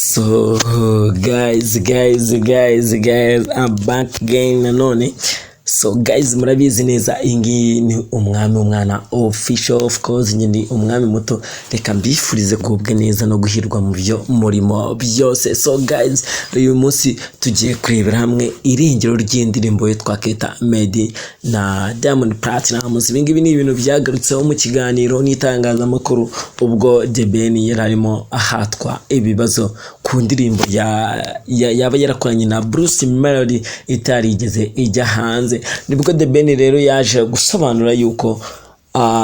So guys, I'm back again nanone. So guys, murabizi neza ingi ni umwana official, of course nyindi umwami muto, reka mbifurize kubwe neza no guhirwa mu byo murimo byose. So guys, uyu munsi tugiye kurebera hamwe irengero ry'indirimbo twakita Meddy na Diamond Platinum. Ibingibi ni ibintu byagarutseho mu kiganiro n'itangazamakuru ubwo Dore yararimo ahatwa ibibazo ku ndirimbo yaba yarakoranye na Bruce Melody itarigeze ijya hanze. Nibwo Dore rero yaje gusobanura yuko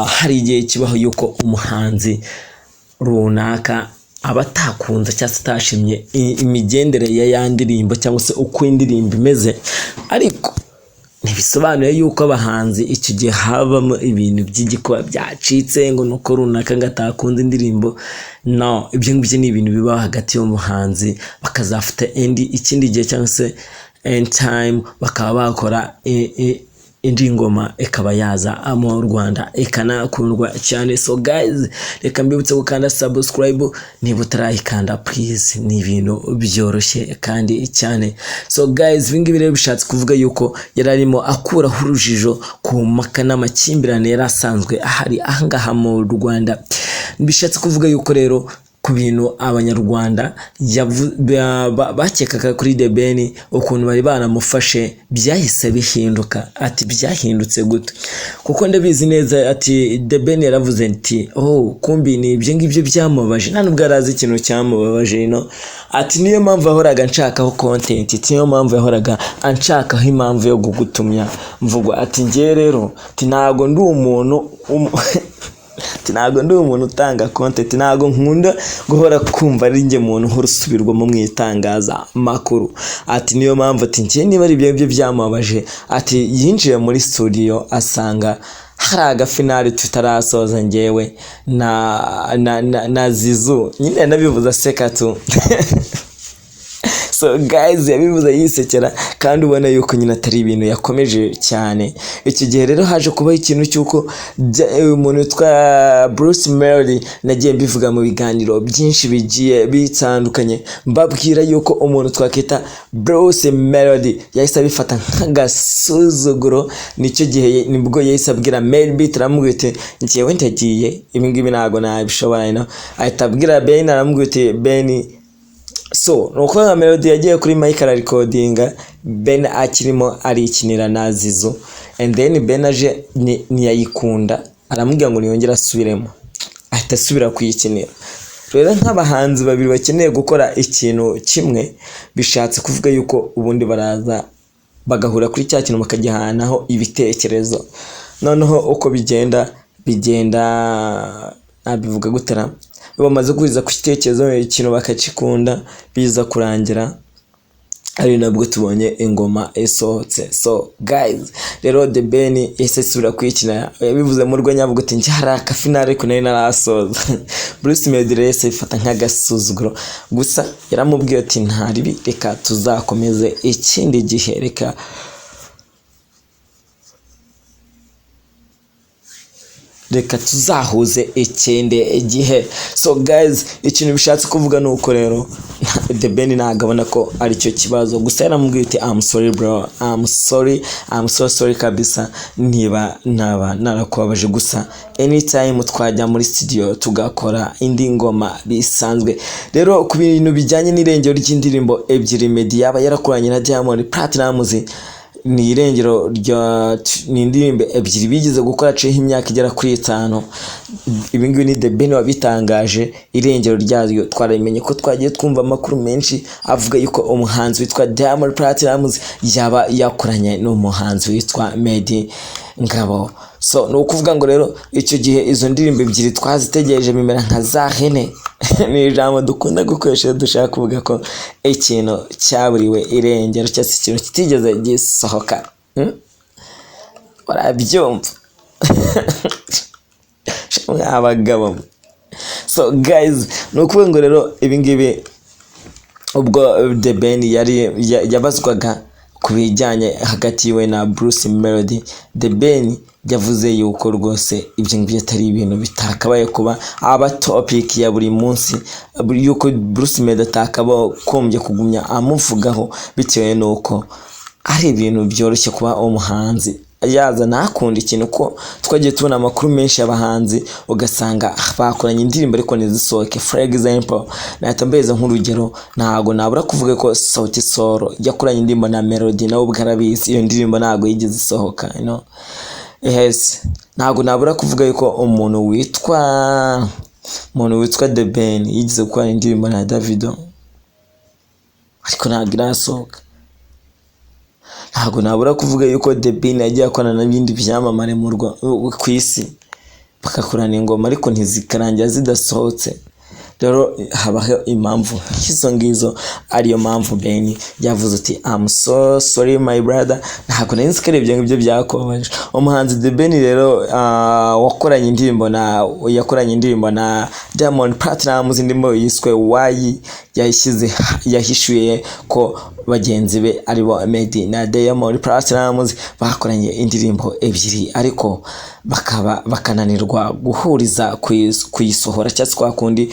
hari igihe kibaho yuko umuhanzi runaka abatakunze cyangwa atashimye imigendere ya yandirimbo cyangwa se uko indirimbo imeze, ariko ntibisobanuye yuko abahanzi icyo gihe habamo ibintu by'igikuba byacitse ngo nuko runaka ngatakunze indirimbo. No, ibyo ngibyo ni ibintu bibaho hagati y'umuhanzi bakazafata ikindi gihe cyangwa se end time bakaba bakora indi ngoma ikaba yaza mu Rwanda ikanakundwa cyane. So guys, reka mbibutse gukanda subscribe niba utarayikanda please, ni ibintu byoroshye kandi cyane. So guys, ibingibi rero bishatse kuvuga yuko yararimo akuraho urujijo ku maka n'amakimbirane yarasanzwe ahari ahangaha mu Rwanda. Bishatse kuvuga yuko rero ku bintu abanyarwanda bakekaga kuri Dore ukuntu bari baramufashe byahise bihinduka. Ati byahindutse gute? Kuko ndabizi neza ati Dore yaravuze ati kumbi ni ibyo ngibyo byamubabaje, nta nubwo arazi ikintu cyamubabaje ino. Ati niyo mpamvu yahoraga nshakaho content, niyo mpamvu yahoraga anshakaho impamvu yo gugutumya mvugo. Ati ngiye rero ntago ndi umuntu ntago ndi umuntu utanga content, ntago nkunda guhora kumva ari nge muntu nk'urusubirwamo mu itangaza makuru. Ati niyo mpamvu ati ngiye niba ari ibyo byamubabaje, ati yinjiye muri studio asanga hari agafinali tutarasoza ngewe na Zizu, nyine nabivuza seka tu. So guys, yabivuze yisekera kandi ubona yuko nyine atari ibintu yakomeje cyane. Iki gihe rero haje kubaho ikintu cyuko umuntu witwa Bruce Melody, nagiye mbivuga mu biganiro byinshi bigiye bitandukanye, mbabwira yuko umuntu twakita Bruce Melody yahise abifata nk'agasuzuguro. Nicyo gihe nibwo yahise abwira Meddy turamubwite ngiye ndagiye ibingibi ntago nabishobora, ahita abwira Ben aramubwite Ben. So nuko Melody yagiye kuri mic recording, Ben akirimo arikinira na Zizu, and then Ben aje ntiyayikunda aramubwira ngo niyongera asubiremo, ahita asubira kuyikinira. Rero nk'abahanzi babiri bakeneye gukora ikintu kimwe, bishatse kuvuga yuko ubundi baraza bagahura kuri cya kintu bakagihanaho ibitekerezo. Noneho uko bigenda nabivuga gutera bamaze kuza ku kitekerezo ikintu bakakikunda, biza kurangira ari nabwo tubonye ingoma isohotse. So guys, rero Dore yahise asubira kwikina, yabivuze mu rwenya avuga ati hari akafinale ariko nari narasoza. Bruce Melody yahise ifata nk'agasuzuguro, gusa yaramubwiye ati ntaribi, reka tuzakomeze ikindi gihe, reka tuzahuze ikindi gihe. So guys, ikintu bishatse kuvuga nuko rero Dore ntago abona ko ari cyo kibazo, gusa yaramubwiye ati I'm sorry bro, I'm so sorry kabisa niba narakubabaje, gusa anytime twajya muri studio tugakora indi ngoma bisanzwe. Rero ku bintu bijyanye n'irengero ry'indirimbo ebyiri Meddy yaba yarakoranye na Diamond Platinum, ni irengero ni indirimbo ebyiri bigize gukora ceho imyaka igera kuri 5. Ibingibi ni Dore wabitangaje. Irengero ryayo twarabimenye ko twagiye twumva amakuru menshi avuga yuko umuhanzi witwa Diamond Platinum yaba yakoranye n'umuhanzi witwa Meddy ngabo. So no kuvuga ngo rero icyo gihe izo ndirimbo ebyiri twazitegereje bimera nka za hene. Ni ijambo dukunda gukoresha dushaka kuvuga ko ikintu cyaburiwe irengero cyangwa se ikintu kitigeze gisohoka. Warabyumva abagabo. So guys, no kuvuga ngo rero ibingibi ubwo Dore yabazwaga kubijyanye hagati yiwe na Bruce Melody. The Ben yavuze yuko rwose ibyo ngibyo atari ibintu bitakabaye kuba aba topic ya buri munsi, yuko Bruce Melody atakabaye kugumya amuvugaho bitewe nuko ari ibintu byoroshye kuba umuhanzi yaza nakunda ikintu ko twagiye tubona amakuru menshi y'abahanzi ugasanga bakoranye indirimbo ariko ntizisohoke. For example, natambeza nk'urugero, ntago nabura kuvuga ko Sauti Sol yakoranye indirimbo na Melody nawe ubwarabizi iyo ndirimbo ntago yigeze isohoka, you know. Yes, ntago nabura kuvuga yuko umuntu witwa The Ben yigeze gukora indirimbo na Davido ariko ntago irasohoka. Ntago nabura kuvuga yuko The Ben yagiye akorana n'ibindi byamamare ku isi bakakorana ingoma ariko ntizikarangira zidasohotse. Rero habaho impamvu izo ngizo, ariyo mpamvu Ben yavuze ati I'm so sorry my brother. Ntabwo nari nzi ibyo ngibyo byakomeje. Umuhanzi The Ben rero yakoranye indirimbo na Diamond Platnumz, indirimbo yiswe Why, yahishuye ko bagenzi be aribo Meddy na Diamond Platnumz bakoranye indirimbo ebyiri ariko bakananirwa guhuriza kuyisohora cyangwa kwa kundi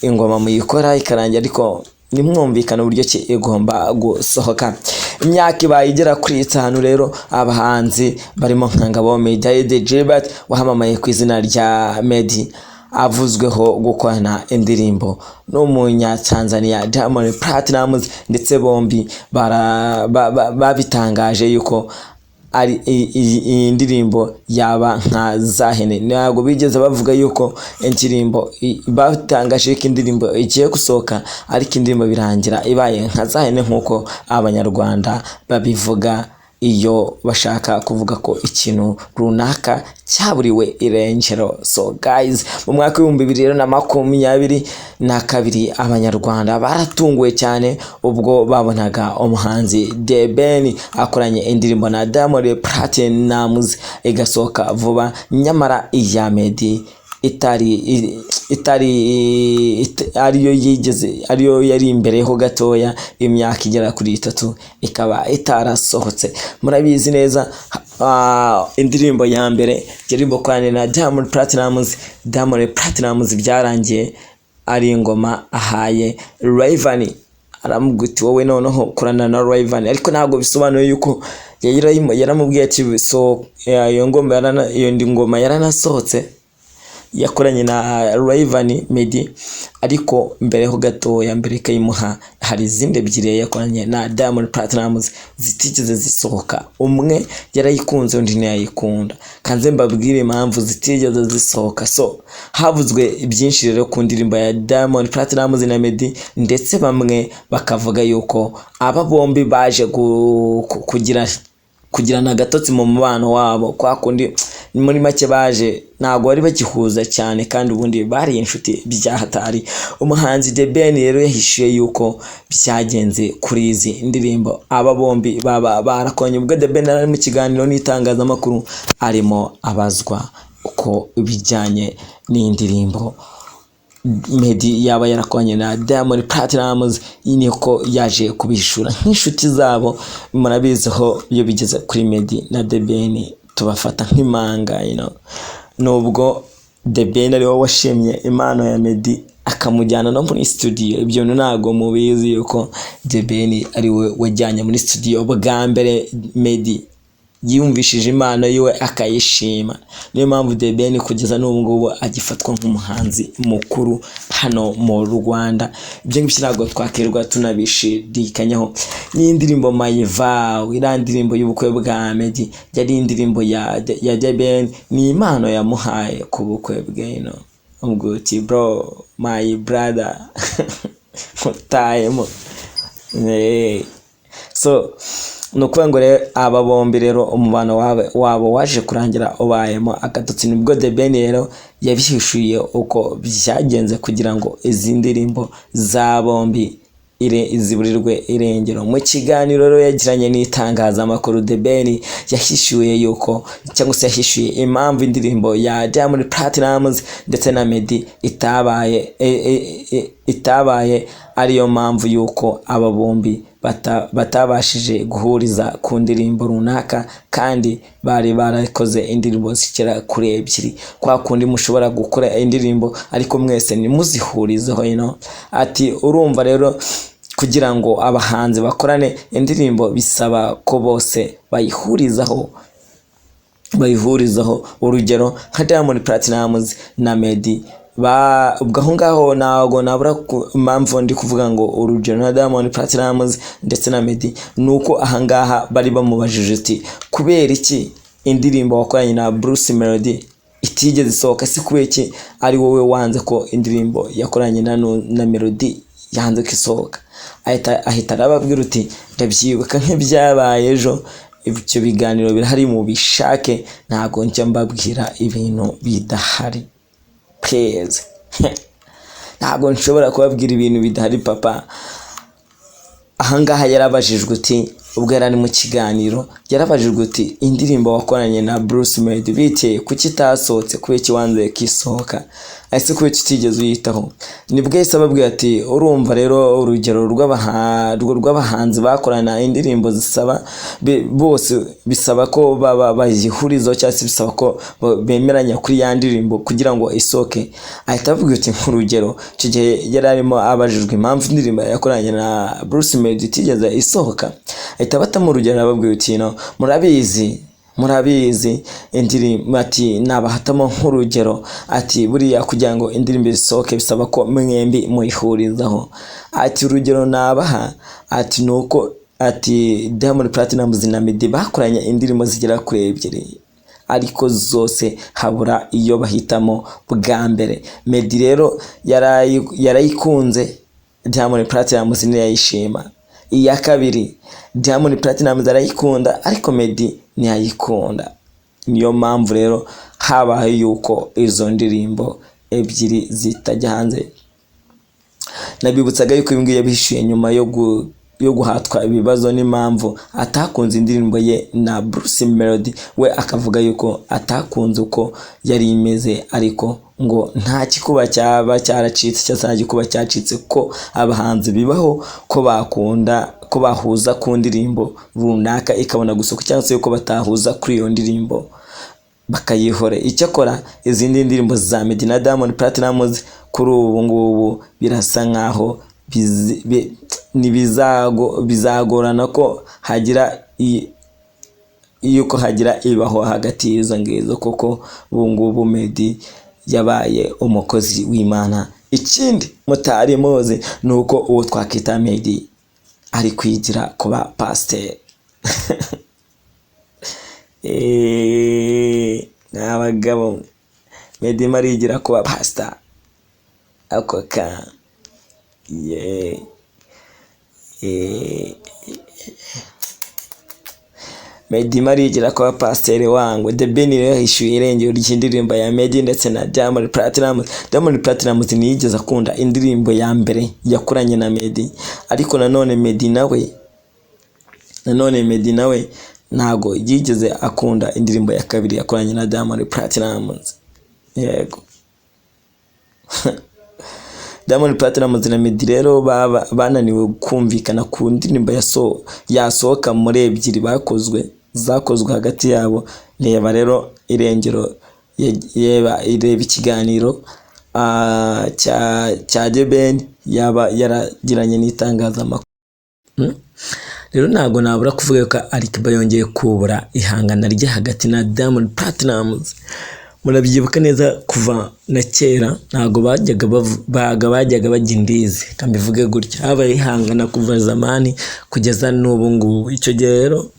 ingoma muyikora ikarangira ariko nimwumvikana uburyo ki igomba gusohoka. Imyaka ibaye igera kuri 5 rero abahanzi barimo nkangabo Meddy Gilbert wahamamaye ku izina rya Meddy avuzweho gukorana indirimbo n'umunya Tanzania Diamond Platnumz, ndetse bombi babitangaje yuko ari indirimbo yaba nka zahene. Ntabwo bigeze bavuga yuko indirimbo batangaje ko indirimbo igiye gusohoka ariko indirimbo birangira ibaye nka zahene nk'uko abanyarwanda babivuga iyo bashaka kuvuga ko ikintu runaka cyaburiwe irengero. So guys, mu mwaka wa 2022 abanyarwanda baratunguwe cyane ubwo babonaga umuhanzi The Ben akoranye indirimbo na Diamond Platnumz igasohoka vuba, nyamara iya Meddy ariyo yari imbere ho gatoya imyaka igera kuri 3 ikaba itarasohotse. Murabizi neza indirimbo ya mbere indirimbo kwane na Diamond Platnumz byarangiye ari ingoma ahaye Rayvanny, aramuguti wowe noneho kurana na Rayvanny, ariko ntabwo bisobanuye yuko yaramubwiye ati so iyo ngoma yaranasohotse yakoranye na Rayvanny Meddy, ariko mbere ho gatoya mbere kayimuha hari izindi ebyiri yakoranye na Diamond Platnumz zitigeze zisohoka. Umwe yarayikunze undi ntiyayikunda, kanze mbabwire impamvu zitigeze zisohoka. So havuzwe byinshi rero ku ndirimbo ya Diamond Platnumz na Meddy, ndetse bamwe bakavuga yuko aba bombi baje kugirana agatotsi mu mubano wabo, kwa kundi muri make baje ntabwo bari bagihuza cyane kandi ubundi bari inshuti byahatari. Umuhanzi The Ben rero yahishuye yuko byagenze kuri izi ndirimbo aba bombi barakonye. Ubwo The Ben ari mu kiganiro n'itangazamakuru arimo abazwa uko bijyanye n'indirimbo Meddy yaba yarakonye na Diamond Platnumz, niko yaje kubishura nk'inshuti zabo. Murabiziho iyo bigeze kuri Meddy na The Ben tubafata nk'imanga, you know. Nubwo The Ben ari wowe washimye impano ya Meddy akamujyana no muri studio, ibyo ntago mubizi yuko The Ben ari we wajyanye muri studio bwa mbere Meddy yumvishije impano yiwe akayishima. Niyo mpamvu The Ben kugeza n'ubu ngubu agifatwa nk'umuhanzi mukuru hano mu Rwanda. Ibyo ngibyo ntabwo twakirwa tunabishidikanyaho. Ni indirimbo My Vow, ira ndirimbo y'ubukwe bwa Meddy, yari indirimbo ya The Ben, ni impano yamuhaye ku bukwe bwe, no umguti bro my brother time. So nukuvuga ngo rero aba bombi rero umubano wabo waje kurangira ubayemo agatotsi. Nibwo The Ben rero yabihishuye uko byagenze kugira ngo izi ndirimbo za bombi iziburirwe irengero. Mu kiganiro rero yagiranye n'itangazamakuru, The Ben yahishuye yuko cyangwa se yahishuye impamvu indirimbo ya Diamond Platnumz ndetse na Meddy itabaye ariyo mpamvu yuko aba bombi batabashije guhuriza ku ndirimbo runaka kandi bari barakoze indirimbo zikera kuri ebyiri. Kwa kundi mushobora gukora indirimbo ariko mwese nimuzihurizeho ati urumva rero kugira ngo abahanzi bakorane indirimbo bisaba ko bose bayihurizaho urugero nka Diamond Platnumz na Meddy ubwo aho ngaho ntago nabura impamvu ndi kuvuga ngo urugero na Diamond Platnumz ndetse na Meddy nuko aha ngaha bari bamubajije ati kubera iki indirimbo wakoranye na Bruce Melody itigeze isohoka, si kubera iki ari wowe wanze ko indirimbo yakoranye na Melody yanze ko isohoka. Ahita arababwira uti ndabyibuka nk'ibyabaye ejo, ibyo biganiro birahari mu bishake, ntago njya mbabwira ibintu bidahari kweze. Ntago nshobora kubabwira ibintu bidahari papa. Ahangaha yarabajijwe uti ubwo yarari mu kiganiro yarabajijwe uti indirimbo wakoranye na Bruce Melody biteye kuki itasohotse, kubera iki wanze kisohoka, ese kubera iki utigeze uyitaho. Nibwo yahise ababwira ati urumva rero urugero rw'abahanzi bakorana indirimbo zisaba bose bisaba ko bayihurizaho cyangwa se bisaba ko bemeranya kuri ya ndirimbo kugira ngo isoke. Ahita avuga ati nk'urugero icyo gihe yari arimo abajijwe impamvu indirimbo yakoranye na Bruce Melody itigeze isohoka, ahita batamo urugero ababwira ati murabizi indirimbo ati nabahatamo nk'urugero ati buriya kugira ngo indirimbo isohoke bisaba ko mwembi muyihurizaho. Ati urugero nabaha ati nuko ati Diamond Platnumz na Meddy bakoranye indirimbo zigera kuri ebyiri ariko zose habura iyo bahitamo bwa mbere. Meddy rero yarayikunze, Diamond Platnumz ntiyayishima. Iya kabiri Diamond Platnumz arayikunda ariko Meddy ntiyayikunda. Niyo mpamvu rero habaye yuko izo ndirimbo ebyiri zitajya hanze. Nabibutsaga yuko ibi ngibi yabihishuye nyuma yo guhatwa ibibazo n'impamvu atakunze indirimbo ye na Bruce Melody. We akavuga yuko atakunze uko yari imeze, ariko ngo nta kikuba cyaba cyaracitse cyangwa nta gikuba cyacitse ko abahanzi bibaho ko bakunda ko bahuza ku ndirimbo runaka ikabona gusohoka cyangwa se yuko batahuza kuri iyo ndirimbo bakayihore. Icyakora izindi ndirimbo za Meddy na Diamond Platnumz kuri ubu ngubu birasa nkaho bizagorana ko hagira ibaho hagati y'izo ngizo, kuko ubu ngubu Meddy yabaye umukozi w'Imana. Ikindi mutari muzi nuko uwo twakita Meddy ari kwigira kuba pasteur. N'abagabo Meddy marigira kuba pastor ako ka Meddy marigira kuba pasteur wangu. The Ben rero hishuye irengero ry'indirimbo ya Meddy ndetse na Diamond Platnumz. Diamond Platnumz ntiyigeze akunda indirimbo ya mbere yakoranye na Meddy, ariko nanone Meddy nawe ntago yigeze akunda indirimbo ya kabiri yakoranye na Diamond Platnumz. Yego. Diamond Platnumz na Meddy rero bananiwe kumvikana ku ndirimbo yasohoka muri ebyiri zakozwe hagati yabo. Reba rero irengero ireba ikiganiro cya The Ben yaba yaragiranye n'itangazamakuru. Rero ntago nabura kuvuga ko Alikiba yongeye kubura ihangana rye hagati na Diamond Platnumz. Murabyibuka neza kuva na kera ntago bajyaga bajya indizi, kambivuge gutya, habaye ihangana kuva zamani kugeza n'ubu ngubu. Icyo gihe rero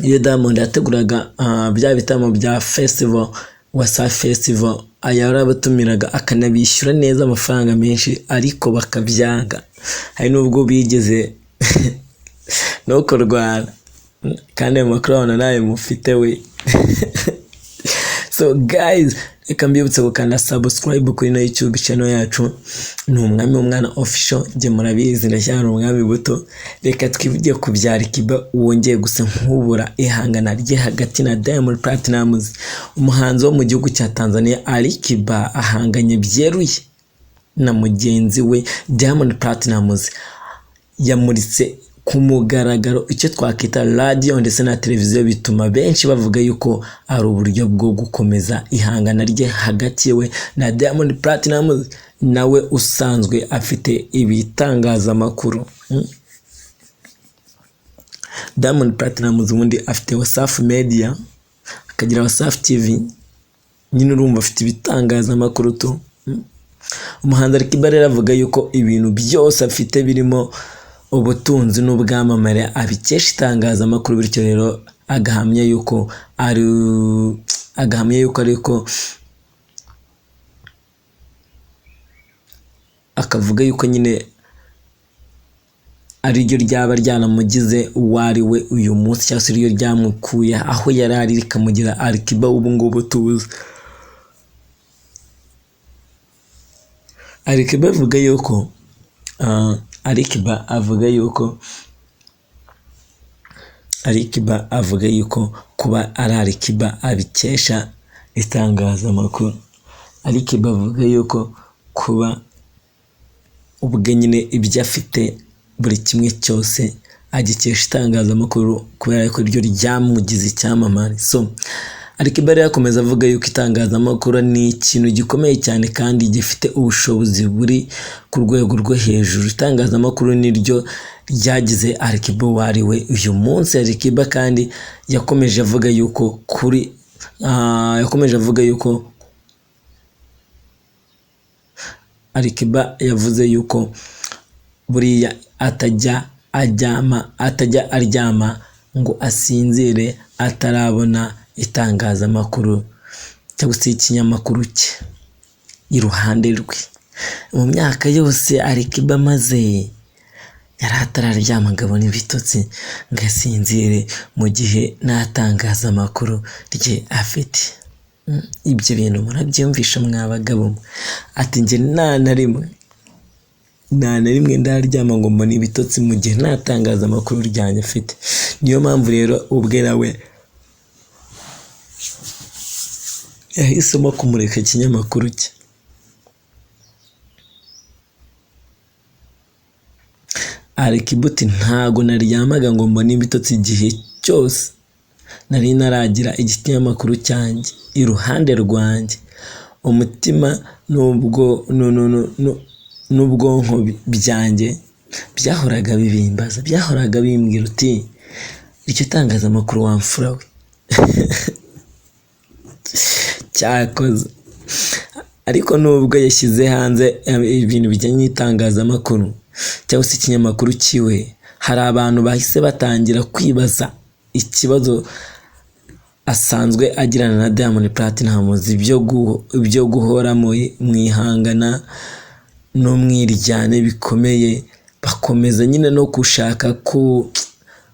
iyo Diamond yateguraga bya bitamo bya festival Wasafi Festival, ayarabatumiraga akanabishyura neza amafaranga menshi ariko bakabyanga. Hari nubwo bigeze no kurwana kandi amakuru abona nawe mufite we. So guys, reka mbibutse gukanda subscribe kuri na YouTube channel yacu ni umwami w'umwana official. Nge murabizi ndacyari umwami buto. Reka twivuge ku bya Alikiba wongeye gusa nkubura ihangana rye hagati na Diamond Platnumz. Umuhanzi wo mu gihugu cya Tanzania Alikiba ahanganye byeruye na mugenzi we Diamond Platnumz. yamuritse ku mugaragaro icyo twakwita radio ndetse na televiziyo, bituma benshi bavuga yuko ari uburyo bwo gukomeza ihangana rye hagati yewe na Diamond Platnumz nawe usanzwe afite ibitangazamakuru. Diamond Platnumz ubundi afite Wasafi Media, akagira Wasafi TV, nyine urumva afite ibitangazamakuru tu. Umuhanzi Alikiba rero avuga yuko ibintu byose afite birimo ubutunzi n'ubwamamare abikesha itangazamakuru, bityo rero agahamya yuko ariko akavuga yuko nyine ari ryo ryaba ryanamugize uwo ari we uyu munsi, cyangwa se ryo ryamukuye aho yari ari rikamugira Alikiba ubu ngubu tuzi. Alikiba avuga yuko kuba ari Alikiba abikesha itangazamakuru. Alikiba avuga yuko kuba ubwe nyine ibyo afite buri kimwe cyose agikesha itangazamakuru kubera ko ryo ryamugize icyamamare. So Alikiba rero akomeza avuga yuko itangazamakuru ni ikintu gikomeye cyane kandi gifite ubushobozi buri ku rwego rwo hejuru. Itangazamakuru niryo ryagize Alikiba wari we uyu munsi. Alikiba kandi yakomeje avuga yuko Alikiba yavuze yuko buriya atajya aryama ngo asinzire atarabona itangazamakuru cyangwa se ikinyamakuru cye iruhande rwe. Mu myaka yose Alikiba maze yari atararyama ngabona ibitotsi ngo asinzire mu gihe nta tangazamakuru rye afite. Ibyo bintu murabyumvisha mwabagabo? Ati njye nta na rimwe ndaryama ngo mbone ibitotsi mu gihe nta tangazamakuru ryanjye afite. Niyo mpamvu rero ubwe nawe yahisemo kumureka ikinyamakuru cye. Alikiba ati ntago naryamaga ngo mbone ibitotsi igihe cyose nari naragira ikinyamakuru cyanjye iruhande rwanjye. Umutima n'ubwonko byanjye byahoraga bibimbaza, byahoraga bimbwira uti icyo tangazamakuru wamfura we. Cyakoze ariko nubwo yashyize hanze ibintu bijyanye n'itangazamakuru cyangwa se ikinyamakuru kiwe, hari abantu bahise batangira kwibaza ikibazo asanzwe agirana na Diamond Platnumz, ibyo guhora mu ihangana no mwiryane bikomeye, bakomeza nyine no gushaka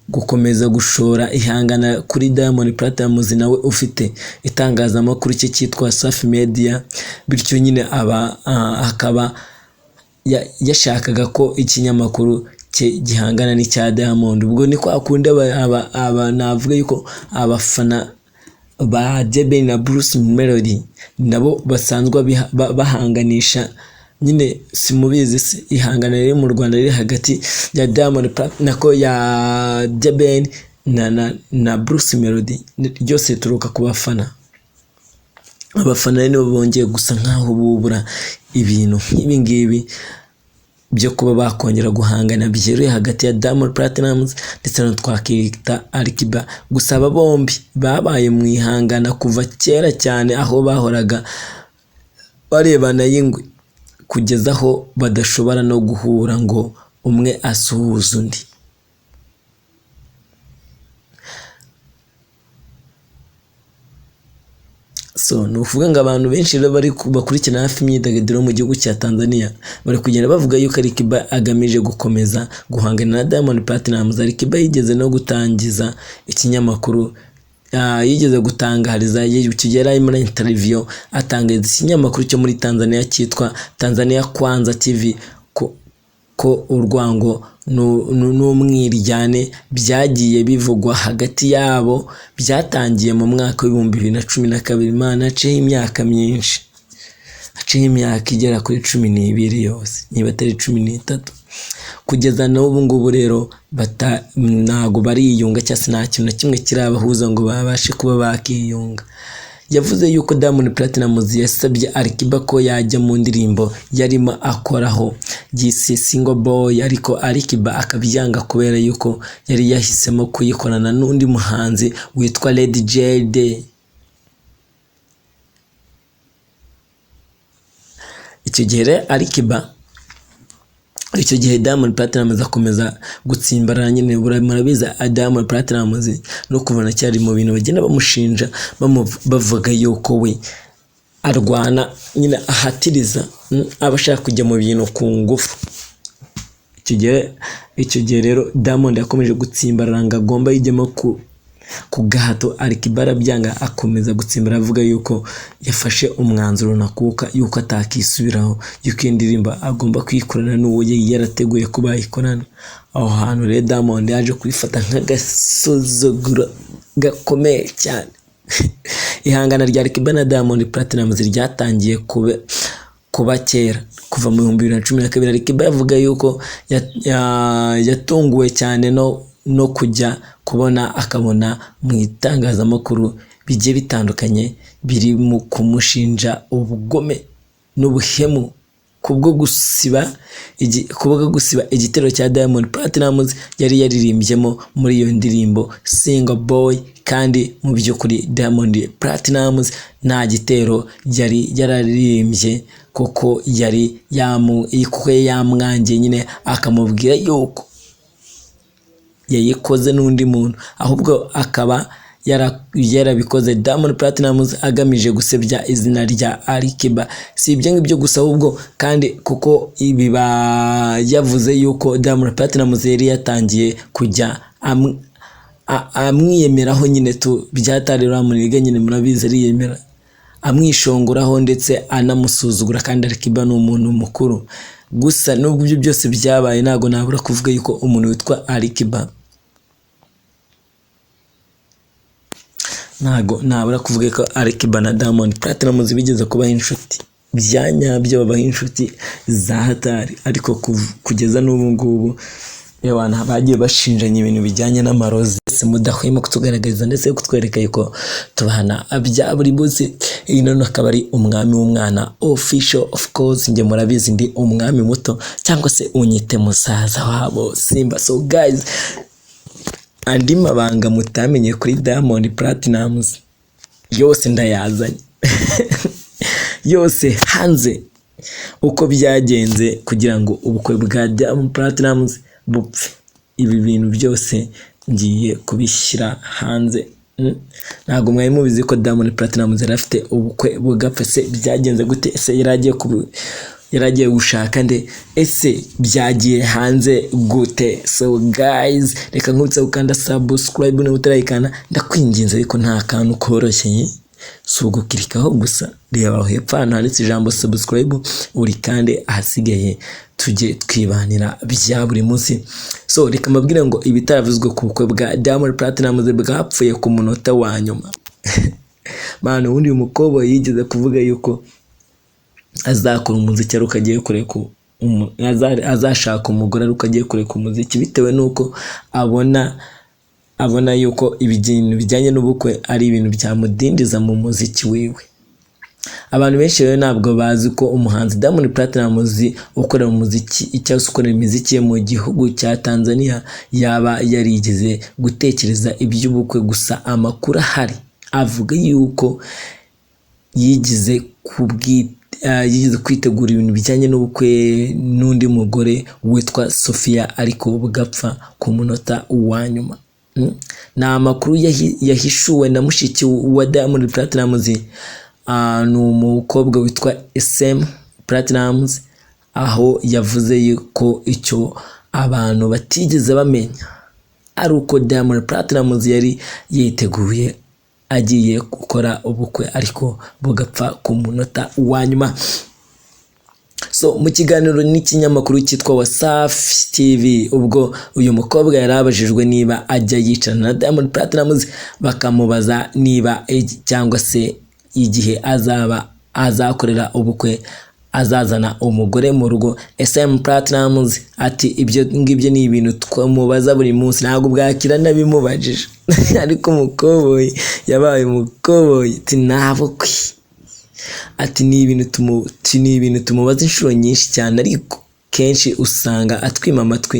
gukomeza gushora ihangana kuri Diamond Platnumz nawe ufite itangazamakuru cye cyitwa Wasafi Media. Bityo nyine akaba yashakaga ko ikinyamakuru cye gihangana n'icya Diamond. Ubwo ni kwa kundi navuga yuko abafana ba Dore na Bruce Melody nabo basanzwe bahanganisha nyine simubizi se ihangana riri mu Rwanda riri hagati ya Diamond nako ya Dore na Bruce Melody, byose turuka ku bafana. Abafana rero bongeye gusa nkaho bubura ibintu nk'ibi ngibi byo kuba bakongera guhangana byeruye hagati ya Diamond Platnumz ndetse no twakita Alikiba. Gusa aba bombi babaye mu ihangana kuva kera cyane, aho bahoraga barebana y'ingwe kugeza aho badashobora no guhura ngo umwe asuhuze undi. So nuvuga ngo abantu benshi rero bari bakurikirana hafi imyidagaduro mu gihugu cya Tanzania bari kugenda bavuga yuko Alikiba agamije gukomeza guhangana na Diamond Platnumz. Alikiba yigeze no gutangiza ikinyamakuru, yigeze gutangariza kigera muri interview atangaza ikinyamakuru cyo muri Tanzania cyitwa Tanzania Kwanza TV ko urwango n'umwiryane byagiye bivugwa hagati yabo byatangiye mu mwaka wa 2012. Imana aciye imyaka myinshi, aciye imyaka igera kuri 12 yose niba atari 13. Kugeza n'ubu ngubu rero ntago bariyunga cyangwa se nta kintu na kimwe kirabahuza ngo babashe kuba bakiyunga. Yavuze yuko Diamond Platnumz yasabye Alikiba ko yajya mu ndirimbo yarimo akoraho yise Single Boy, ariko Alikiba akabyanga kubera yuko yari yahisemo kuyikorana n'undi muhanzi witwa Lady Jade. Icyo gihe Diamond Platnumz akomeza gutsimbarana nyine. Murabizi Diamond Platnumz no kubona cyari mu bintu bagenda bamushinja bavuga yuko we arwana nyine ahatiriza abashaka kujya mu bintu ku ngufu. Icyo gihe rero Diamond yakomeje gutsimbarana ngo agomba yijyemo ku gahato. Alikiba arabyanga akomeza gutsimbara avuga yuko yafashe umwanzuro nakuka yuko atakisubiraho, yuko indirimbo agomba kwikorana n'uwo yarateguye kuba yikorana. Aho hantu rero Diamond yaje kubifata nk'agasuzuguro gakomeye cyane. Ihangana rya Alikiba na Diamond Platnumz ryatangiye kuba kera, kuva mu 2012. Alikiba yavuga yuko yatunguwe cyane no kujya akabona mu itangazamakuru bigiye bitandukanye biri mu kumushinja ubugome n'ubuhemu kubwo gusiba igitero cya Diamond Platnumz yari yaririmbyemo muri iyo ndirimbo Single Boy. Kandi mu by'ukuri Diamond Platnumz nta gitero yari yararirimbye kuko yari yamwangiye nyine, akamubwira yuko yayikoze n'undi muntu, ahubwo akaba yarabikoze Diamond Platnumz agamije gusebya izina rya Alikiba. Si ibyo ngibyo gusa, ahubwo kandi kuko yavuze yuko Diamond Platnumz yari yatangiye kujya amwiyemeraho nyine byatarira muniga nyine, murabizi ariyemera, amwishonguraho ndetse anamusuzugura. Kandi Alikiba ni umuntu mukuru. Gusa nubwo ibyo byose byabaye, ntago nabura kuvuga yuko umuntu witwa Alikiba nabura kuvuga ko Alikiba na Diamond Platnumz bigeze kubaho inshuti byanyabyo, babaho inshuti za hatari. Ariko kugeza n'ubu ngubu abantu bagiye bashinjanya ibintu bijyanye n'amarozi. Mudahwema kutugaragariza ndetse kutwereka yuko tubahana bya buri munsi. Ino akaba ari umwami w'umwana official. Of course njye murabizi ndi umwami muto, cyangwa se unyite musaza wabo Simba. So guys, andi mabanga mutamenye kuri Diamond Platnumz yose ndayazanye. Yose hanze uko byagenze kugira ngo ubukwe bwa Diamond Platnumz bupfe. Ibi bintu byose ngiye kubishyira hanze. Ntago mwari mubizi ko Diamond Platnumz yarafite ubukwe bugapfa. Se byagenze gute? Ese yaragiye gushaka nde? Ese byagiye hanze gute? So guys, reka nkutse ukanda subscribe no utarayikana, ndakwinginze ariko nta kantu koroshye. Si ugukirikaho gusa, reba aho hepfo handitse ijambo subscribe, uri kandi ahasigaye tujye twibanira bya buri munsi. So reka mbabwire ngo ibitaravuzwe ku bukwe bwa Diamond Platnumz bwapfuye ku munota wa nyuma. Mano undi umukobwa yigeze kuvuga yuko azakora umuziki ari ukagiye kure azashaka umugore ari ukagiye kure ku muziki, bitewe nuko abona yuko ibintu bijyanye n'ubukwe ari ibintu byamudindiza mu muziki wiwe. Abantu benshi rero ntabwo bazi ko umuhanzi Diamond Platnumz ukora umuziki cyangwa se ukora imiziki ye mu gihugu cya Tanzania yaba yarigeze gutekereza iby'ubukwe. Gusa amakuru ahari avuga yuko yigize kwitegura ibintu bijyanye n'ubukwe n'undi mugore witwa Sofia, ariko bugapfa ku munota wa nyuma. Ni amakuru yahishuwe na mushiki wa Diamond Platnumz, ni umukobwa witwa SM Platnumz, aho yavuze yuko icyo abantu batigeze bamenya ari uko Diamond Platnumz yari yiteguye agiye gukora ubukwe, ariko bugapfa ku munota wa nyuma. So mu kiganiro n'ikinyamakuru cyitwa Wasafi TV, ubwo uyu mukobwa yarabajijwe niba ajya yicarana na Diamond Platnumz, bakamubaza niba cyangwa se igihe azaba azakorera ubukwe azazana umugore mu rugo. SM Platnumz ati ibyo ngibyo ni ibintu twamubaza buri munsi ntabwo bwakira nabimubajije ariko umukoboyi yabaye umukoboyi ati ntabukwe ati ni ibintu tumubaza inshuro nyinshi cyane ariko kenshi usanga atwima amatwi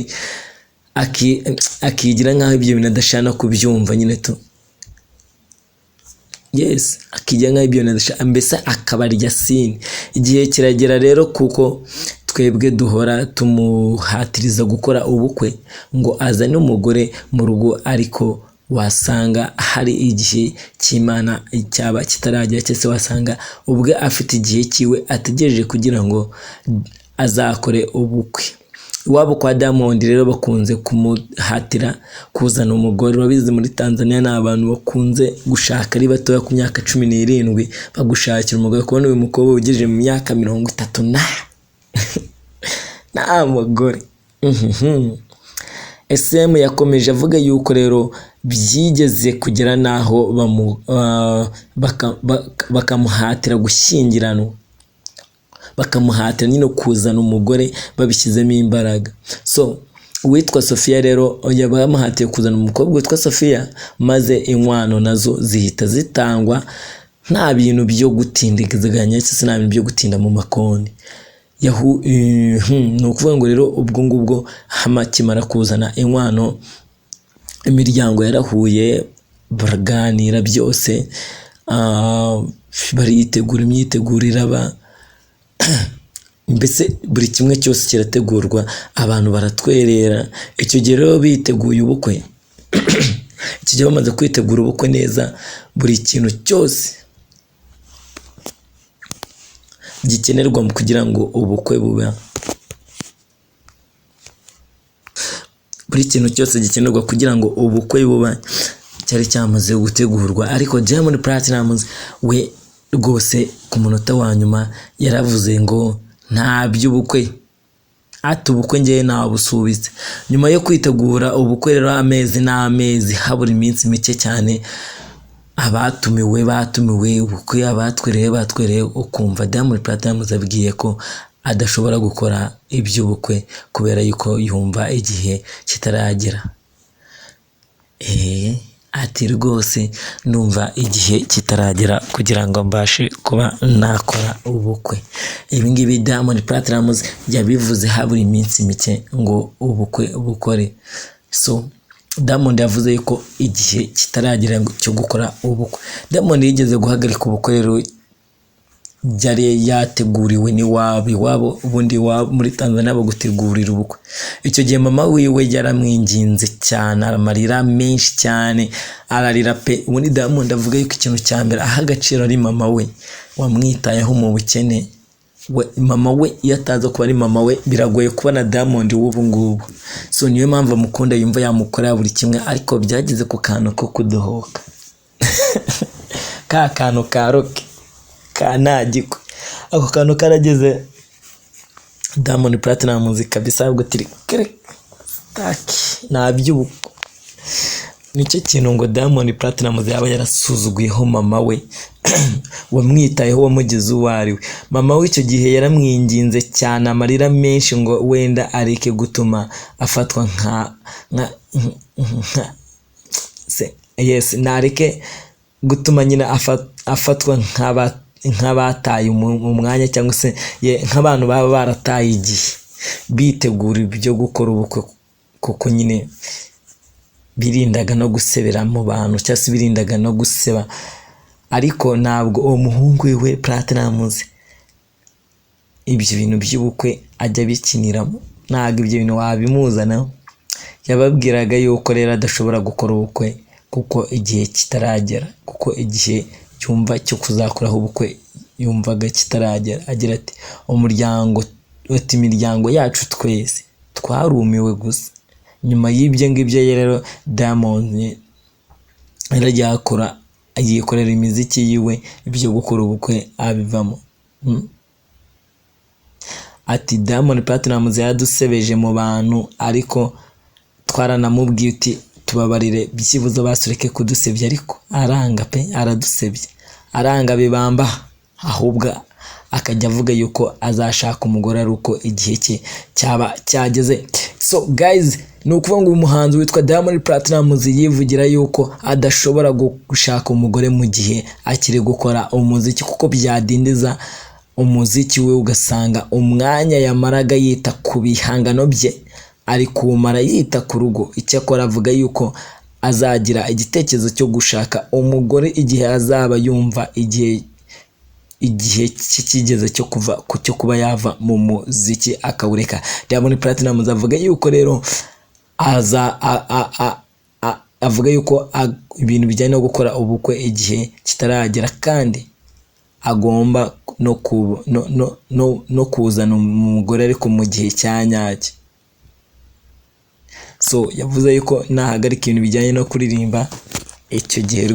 akigira nkaho ibyo bintu adashana kubyumva nyine tu yes akigira nkaho ibyo bintu adashana mbese akabarya sine. Igihe kiragera rero kuko twebwe duhora tumuhatiriza gukora ubukwe ngo azane umugore mu rugo ariko wasanga hari igihe cy'Imana cyaba kitaragera cyese wasanga ubwe afite igihe kiwe ategereje kugira ngo azakore ubukwe. Iwabo kwa Diamond rero bakunze kumuhatira kuzana umugore. Wabizi muri Tanzania ni abantu bakunze gushaka ari batoya ku myaka 17 bagushakira umugore. Kubona uyu mukobwa ugejeje mu myaka 30 na mugore. SM yakomeje avuga yuko rero byigeze kugera naho bakamuhatira gushyingiranwa, bakamuhatira nyine kuzana umugore babishyizemo imbaraga. So uwitwa Sofia rero yabamuhatiye kuzana umukobwa witwa Sofia maze inkwano nazo zihita zitangwa nta bintu byo gutindigizaganya cyangwa nta bintu byo gutinda mu makoni. No kuvuga ngo rero ubwo ngubwo hamakimara kuzana inkwano imiryango yarahuye baraganira byose baritegura imyitegurira ba mbese buri kimwe cyose kirategurwa abantu baratwerera. Icyo gihe rero biteguye ubukwe icyo gihe bamaze kwitegura ubukwe neza buri kintu cyose gikenerwa kugira ngo ubukwe bube buri kintu cyose gikenerwa kugira ngo ubukwe buba cyari cyamaze gutegurwa. Ariko Diamond Platnumz we rwose ku munota wa nyuma yaravuze ngo nta by'ubukwe ati ubukwe ngiye nabusubitse. Nyuma yo kwitegura ubukwe rero amezi n'amezi habura iminsi mike cyane batumiwe ubukwe batwereye ukumva Diamond Platnumz abwiye ko adashobora gukora iby'ubukwe kubera yuko yumva igihe kitaragera. Ati rwose numva igihe kitaragera kugira ngo mbashe kuba nakora ubukwe. Ibi ngibi Diamond Platnumz yabivuze habura iminsi mike ngo ubukwe bukore. So Diamond yavuze yuko igihe kitaragera cyo gukora ubukwe. Diamond yigeze guhagarika ubukwe rero byari yateguriwe iwabo ubundi muri Tanzania bagutegurira ubukwe. Icyo gihe mama wiwe yaramwinginze cyane aramarira menshi cyane ararira pe. Ubundi Diamond avuga yuko ikintu cya mbere aha agaciro ari mama we wamwitayeho mu bukene. Mama we iyo ataza kuba ari mama we biragoye kubona Diamond w'ubu ngubu. So niyo mpamvu amukunda yumva yamukorera buri kimwe ariko byageze ku kantu ko kudohoka ka kantu ka roke kanagikwe ako kantu karageze Diamond Platnumz kabisa ahubwo tiri nabyuko nicyo kintu ngo Diamond Platnumz yaba yarasuzuguyeho mama we wamwitayeho wamugeze uwariwe. Mama we icyo gihe yaramwinginze cyane amarira menshi ngo wenda areke gutuma afatwa nareke gutuma nyina afatwa nk'abataye mu mwanya cyangwa se nk'abantu baba barataye igihe bitegura ibyo gukora ubukwe kuko nyine birindaga no gusebera mu bantu cyangwa se birindaga no guseba. Ariko ntabwo uwo muhungu we Platnumz ibyo bintu by'ubukwe ajya bikiniramo, ntabwo ibyo bintu wabimuzana. Yababwiraga yuko rero adashobora gukora ubukwe kuko igihe kitaragera, kuko igihe cyumva cyo kuzakoraho ubukwe yumvaga kitaragera. Agira ati imiryango yacu twese twarumiwe gusa. Nyuma y'ibyo ngibyo rero Diamond yikorera imiziki yiwe ibyo gukora ubukwe abivamo. Ati Diamond Platnumz yadusebeje mu bantu ariko twaranamubwiye uti tubabarire byibuze basureke kudusebya, ariko aranga pe, aradusebye aranga bibamba, ahubwo akajya avuga yuko azashaka umugore ari uko igihe cye cyaba cyageze. So guys, ni ukuvuga ngo umuhanzi witwa Diamond Platnumz yivugira yuko adashobora gushaka umugore mu gihe akiri gukora umuziki, kuko byadindiza umuziki we, ugasanga umwanya yamaraga yita ku bihangano bye ari kuwumara yita ku rugo. Icyakora avuga yuko azagira igitekerezo cyo gushaka umugore igihe azaba yumva igihe kigeze cyo kuba yava mu muziki akawureka. Diamond Platnumz avuga yuko rero avuga yuko ibintu bijyanye no gukora ubukwe igihe kitaragera, kandi agomba no kuzana umugore ariko mu gihe cya nyacyo. So yavuze yuko nahagarika ibintu bijyanye no kuririmba icyo gihe